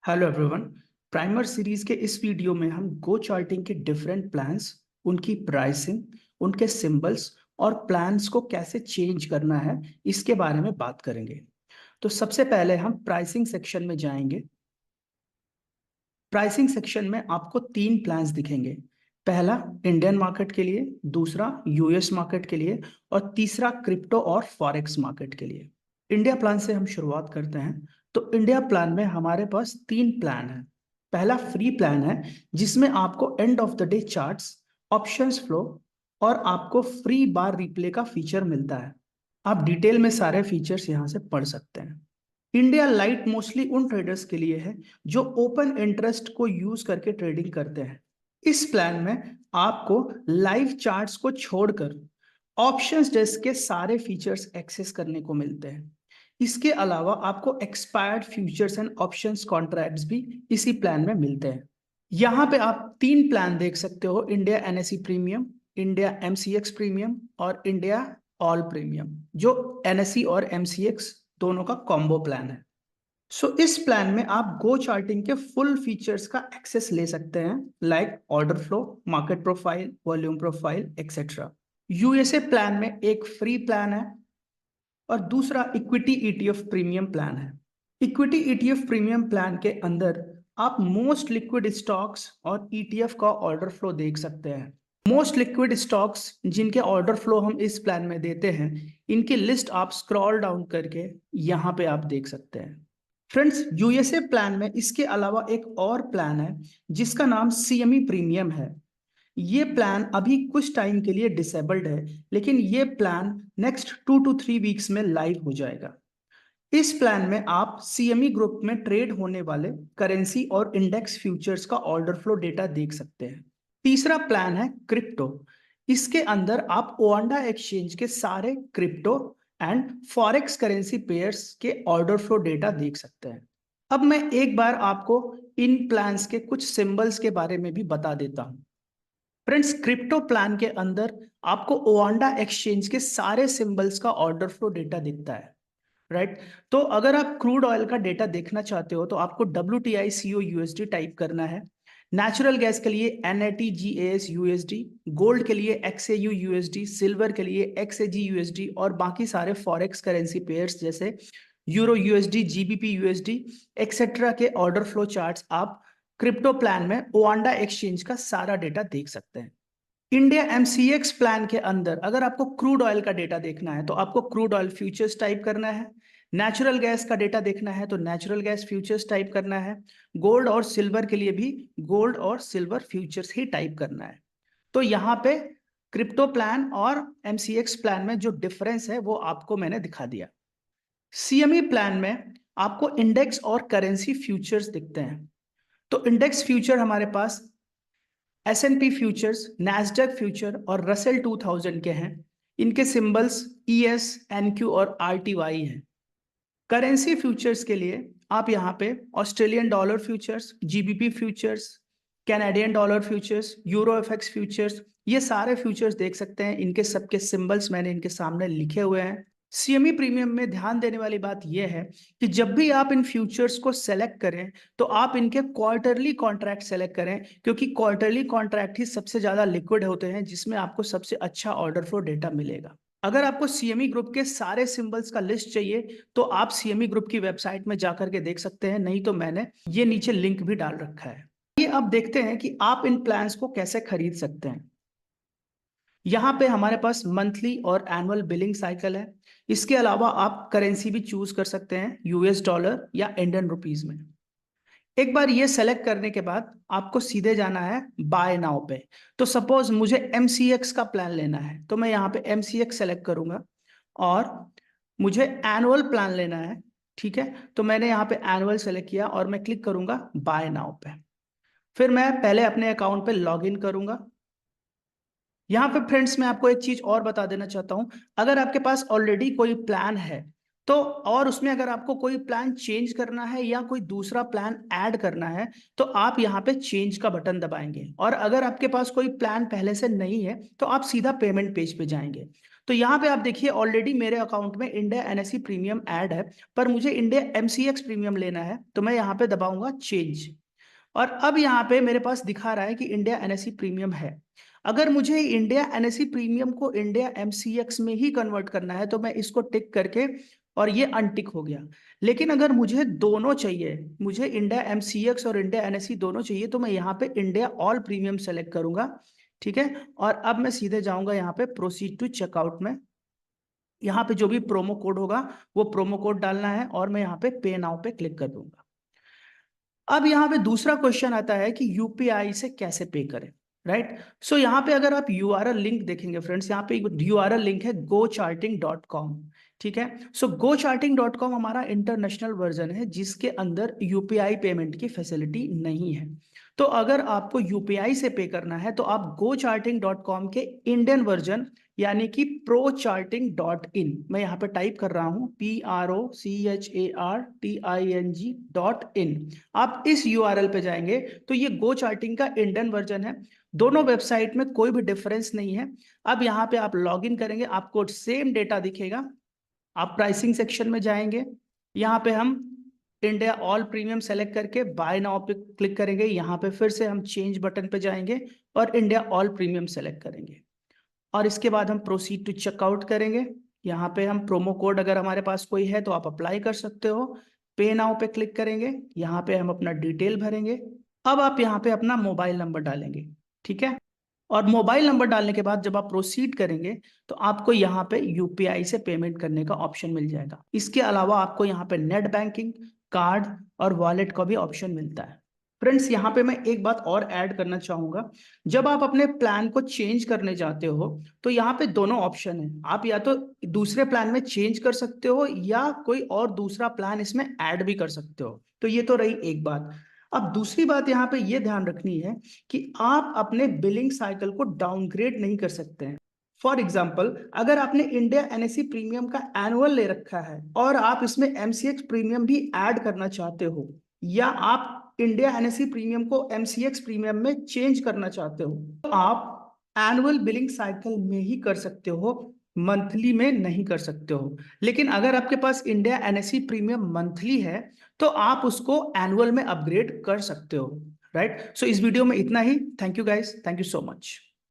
Hello everyone. Primer series के इस video में हम गो चार्टिंग के डिफरेंट प्लान्स, उनकी प्राइसिंग, उनके सिंबल्स और प्लान्स को कैसे चेंज करना है इसके बारे में बात करेंगे। तो सबसे पहले हम प्राइसिंग सेक्शन में जाएंगे। प्राइसिंग सेक्शन में आपको तीन प्लान्स दिखेंगे। पहला इंडियन मार्केट के लिए, दूसरा यूएस मार्केट के लिए और तीसरा क्रिप्टो और फॉरेक्स मार्केट के लिए। इंडिया प्लान से हम शुरुआत करते हैं। तो इंडिया प्लान में हमारे पास तीन प्लान है। पहला फ्री प्लान है जिसमें आपको end of the day charts, options flow और आपको फ्री बार रिप्ले का फीचर मिलता है। आप डिटेल में सारे फीचर्स यहां से पढ़ सकते हैं। इंडिया लाइट मोस्टली उन ट्रेडर्स के लिए है जो ओपन इंटरेस्ट को यूज करके ट्रेडिंग करते हैं। इस प्लान में आपको लाइव चार्ट्स को छोड़कर ऑप्शंस डेस्क के सारे फीचर्स एक्सेस करने को मिलते हैं। इसके अलावा आपको expired futures and options contracts भी इसी प्लान में मिलते हैं। यहाँ पे आप तीन प्लान देख सकते हो: India NSE premium, India MCX premium और इंडिया ऑल प्रीमियम, जो एनएसई और एमसीएक्स दोनों का कॉम्बो प्लान है। इस प्लान में आप गो चार्टिंग के फुल फीचर्स का एक्सेस ले सकते हैं, like order flow, market profile, volume profile etcetera. USA plan में एक फ्री प्लान है और दूसरा इक्विटी ईटीएफ प्रीमियम प्लान है। इक्विटी ईटीएफ प्रीमियम प्लान के अंदर आप मोस्ट लिक्विड स्टॉक्स और ईटीएफ का ऑर्डर फ्लो देख सकते हैं। मोस्ट लिक्विड स्टॉक्स जिनके ऑर्डर फ्लो हम इस प्लान में देते हैं, इनकी लिस्ट आप स्क्रॉल डाउन करके यहाँ पे आप देख सकते हैं। फ्रेंड्स, यूएसए प्लान में इसके अलावा एक और प्लान है जिसका नाम सीएमई प्रीमियम है। ये प्लान अभी कुछ टाइम के लिए डिसेबल्ड है, लेकिन ये प्लान नेक्स्ट 2 to 3 वीक्स में लाइव हो जाएगा। इस प्लान में आप सीएमई ग्रुप में ट्रेड होने वाले करेंसी और इंडेक्स फ्यूचर्स का ऑर्डर फ्लो डेटा देख सकते हैं। तीसरा प्लान है क्रिप्टो। इसके अंदर आप ओआंडा एक्सचेंज के सारे crypto and forex currency pairs के ऑर्डर फ्लो डेटा देख सकते हैं। अब मैं एक बार आपको इन प्लान्स के कुछ सिंबल्स के बारे में भी बता देता हूं। फ्रेंड्स, क्रिप्टो प्लान के अंदर आपको ओआंडा एक्सचेंज के सारे सिंबल्स का ऑर्डर फ्लो डेटा दिखता है, राइट। तो अगर आप क्रूड ऑयल का डेटा देखना चाहते हो तो आपको WTI/CO/USD टाइप करना है। नेचुरल गैस के लिए NATGAS/USD, गोल्ड के लिए XAU/USD, सिल्वर के लिए XAG/USD और बाकी सारे फॉरेक्स करेंसी पेयर्स जैसे यूरो/USD, GBP/USD एक्सेट्रा के ऑर्डर फ्लो चार्ट्स आप क्रिप्टो प्लान में ओआंडा एक्सचेंज का सारा डेटा देख सकते हैं। इंडिया एमसीएक्स प्लान के अंदर अगर आपको क्रूड ऑयल का डेटा देखना है तो आपको क्रूड ऑयल फ्यूचर्स टाइप करना है। नेचुरल गैस का डेटा देखना है तो नेचुरल गैस फ्यूचर्स टाइप करना है। गोल्ड और सिल्वर के लिए भी गोल्ड और सिल्वर फ्यूचर्स ही टाइप करना है। तो यहाँ पे क्रिप्टो प्लान और एमसीएक्स प्लान में जो डिफरेंस है वो आपको मैंने दिखा दिया। सीएमई प्लान में आपको इंडेक्स और करेंसी फ्यूचर्स दिखते हैं। तो इंडेक्स फ्यूचर हमारे पास S&P फ्यूचर्स, नैस्डैक फ्यूचर और रसेल 2000 के हैं। इनके सिंबल्स ES, NQ और RTY हैं। करेंसी फ्यूचर्स के लिए आप यहाँ पे Australian dollar futures, GBP futures, Canadian dollar futures, euro FX futures, ये सारे फ्यूचर्स देख सकते हैं। इनके सबके सिंबल्स मैंने इनके सामने लिखे हुए हैं। सीएमई प्रीमियम में ध्यान देने वाली बात यह है कि जब भी आप इन फ्यूचर्स को सेलेक्ट करें तो आप इनके क्वार्टरली कॉन्ट्रैक्ट सेलेक्ट करें, क्योंकि क्वार्टरली कॉन्ट्रैक्ट ही सबसे ज्यादा लिक्विड होते हैं जिसमें आपको सबसे अच्छा ऑर्डर फ्लो डेटा मिलेगा। अगर आपको सीएमई ग्रुप के सारे सिंबल्स का लिस्ट चाहिए तो आप सीएमई ग्रुप की वेबसाइट में जाकर के देख सकते हैं, नहीं तो मैंने ये नीचे लिंक भी डाल रखा है। ये अब देखते हैं कि आप इन प्लान्स को कैसे खरीद सकते हैं। यहाँ पे हमारे पास मंथली और एनुअल बिलिंग साइकिल है। इसके अलावा आप करेंसी भी चूज कर सकते हैं, यूएस डॉलर या इंडियन रुपीज में। एक बार ये सेलेक्ट करने के बाद आपको सीधे जाना है बाय नाउ पे। तो सपोज मुझे एमसीएक्स का प्लान लेना है तो मैं यहाँ पे एमसीएक्स सेलेक्ट करूंगा और मुझे एनुअल प्लान लेना है, ठीक है। तो मैंने यहाँ पे एनुअल सेलेक्ट किया और मैं क्लिक करूंगा बाय नाउ पे। फिर मैं पहले अपने अकाउंट पे लॉग इन करूंगा। यहाँ पे फ्रेंड्स मैं आपको एक चीज और बता देना चाहता हूं। अगर आपके पास ऑलरेडी कोई प्लान है तो, और उसमें अगर आपको कोई प्लान चेंज करना है या कोई दूसरा प्लान ऐड करना है तो आप यहाँ पे चेंज का बटन दबाएंगे। और अगर आपके पास कोई प्लान पहले से नहीं है तो आप सीधा पेमेंट पेज पे जाएंगे। तो यहाँ पे आप देखिए ऑलरेडी मेरे अकाउंट में इंडिया एनएसई प्रीमियम ऐड है, पर मुझे इंडिया एमसीएक्स प्रीमियम लेना है, तो मैं यहाँ पे दबाऊंगा चेंज। और अब यहाँ पे मेरे पास दिखा रहा है कि इंडिया एनएसई प्रीमियम है। अगर मुझे इंडिया एनएसई प्रीमियम को इंडिया एमसीएक्स में ही कन्वर्ट करना है तो मैं इसको टिक करके, और ये अनटिक हो गया। लेकिन अगर मुझे दोनों चाहिए, मुझे इंडिया एमसीएक्स और इंडिया एनएसई दोनों चाहिए, तो मैं यहाँ पे इंडिया ऑल प्रीमियम सेलेक्ट करूंगा। ठीक है, और अब मैं सीधे जाऊंगा यहाँ पे प्रोसीड टू चेकआउट में। यहाँ पे जो भी प्रोमो कोड होगा वो प्रोमो कोड डालना है, और मैं यहाँ पे पे नाउ पे क्लिक कर दूंगा। अब यहाँ पे दूसरा क्वेश्चन आता है कि यूपीआई से कैसे पे करें, राइट। सो यहाँ पे अगर आप यूआरएल लिंक देखेंगे फ्रेंड्स, यहाँ पे यूआरएल लिंक है gocharting.com। ठीक है, सो gocharting.com हमारा इंटरनेशनल वर्जन है जिसके अंदर यूपीआई पेमेंट की फैसिलिटी नहीं है। तो अगर आपको यूपीआई से पे करना है तो आप gocharting.com के इंडियन वर्जन यानी कि procharting.in, मैं यहाँ पे टाइप कर रहा हूँ PROCHARTING.in, आप इस यूआरएल पे जाएंगे तो ये गो चार्टिंग का इंडियन वर्जन है। दोनों वेबसाइट में कोई भी डिफरेंस नहीं है। अब यहाँ पे आप लॉग इन करेंगे, आपको सेम डेटा दिखेगा। आप प्राइसिंग सेक्शन में जाएंगे, यहाँ पे हम इंडिया ऑल प्रीमियम सेलेक्ट करके बाय नाउ पे क्लिक करेंगे। यहाँ पे फिर से हम चेंज बटन पे जाएंगे और इंडिया ऑल प्रीमियम सेलेक्ट करेंगे, और इसके बाद हम प्रोसीड टू चेकआउट करेंगे। यहाँ पे हम प्रोमो कोड अगर हमारे पास कोई है तो आप अप्लाई कर सकते हो। पे नाउ पे क्लिक करेंगे, यहाँ पे हम अपना डिटेल भरेंगे। अब आप यहाँ पे अपना मोबाइल नंबर डालेंगे, ठीक है। और मोबाइल नंबर डालने के बाद जब आप प्रोसीड करेंगे तो आपको यहाँ पे यूपीआई से पेमेंट करने का ऑप्शन मिल जाएगा। इसके अलावा आपको यहाँ पे नेट बैंकिंग, कार्ड और वॉलेट का भी ऑप्शन मिलता है। फ्रेंड्स, यहाँ पे मैं एक बात और ऐड करना चाहूंगा। जब आप अपने प्लान को चेंज करने जाते हो तो यहाँ पे दोनों ऑप्शन है, आप या तो दूसरे प्लान में चेंज कर सकते हो या कोई और दूसरा प्लान इसमें ऐड भी कर सकते हो। तो ये तो रही एक बात। अब दूसरी बात यहाँ पे ये ध्यान रखनी है कि आप अपने बिलिंग साइकिल को डाउनग्रेड नहीं कर सकते हैं। फॉर एग्जाम्पल, अगर आपने इंडिया एनएसई प्रीमियम का एनुअल ले रखा है और आप इसमें एमसीएक्स प्रीमियम भी ऐड करना चाहते हो, या आप इंडिया एनएसई प्रीमियम को एमसीएक्स प्रीमियम में चेंज करना चाहते हो, तो आप एनुअल बिलिंग साइकिल में ही कर सकते हो, मंथली में नहीं कर सकते हो। लेकिन अगर आपके पास इंडिया एनएसई प्रीमियम मंथली है तो आप उसको एनुअल में अपग्रेड कर सकते हो, राइट। सो इस वीडियो में इतना ही। Thank you guys, thank you so much.